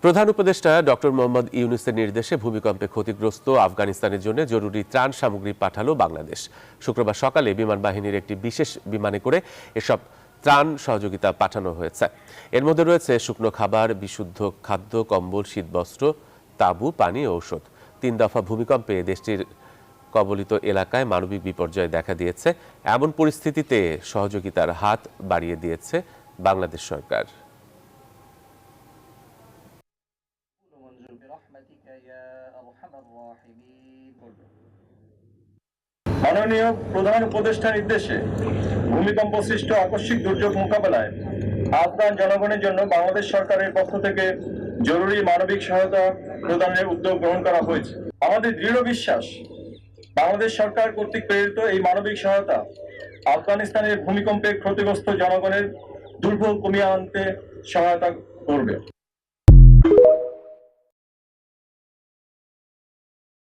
প্রধান উপদেষ্টা ডক্টর মোহাম্মদ ইউনূসের নির্দেশে ভূমিকম্পে ক্ষতিগ্রস্ত আফগানিস্তানের জন্য জরুরি ত্রাণ সামগ্রী পাঠালো বাংলাদেশ। শুক্রবার সকালে বিমান বাহিনীর একটি বিশেষ বিমানে করে এসব ত্রাণ সহযোগিতা পাঠানো হয়েছে। এর মধ্যে রয়েছে শুকনো খাবার, বিশুদ্ধ খাদ্য, কম্বল, শীতবস্ত্র, তাঁবু, পানি ও ঔষধ। ৩ দফা ভূমিকম্পে দেশটির কবলিত এলাকায় মানবিক বিপর্যয় দেখা দিয়েছে। এমন পরিস্থিতিতে সহযোগিতার হাত বাড়িয়ে দিয়েছে বাংলাদেশ সরকার। মাননীয় প্রধান উপদেষ্টার নির্দেশে ভূমিকম্প সৃষ্ট আকস্মিক দুর্যোগ মোকাবেলায় আফগান জনগণের জন্য বাংলাদেশ সরকারের পক্ষ থেকে জরুরি মানবিক সহায়তা প্রদানের উদ্যোগ গ্রহণ করা হয়েছে। আমাদের দৃঢ় বিশ্বাস, বাংলাদেশ সরকার কর্তৃক প্রেরিত এই মানবিক সহায়তা আফগানিস্তানের ভূমিকম্পে ক্ষতিগ্রস্ত জনগণের দুর্ভোগ কমিয়ে আনতে সহায়তা করবে।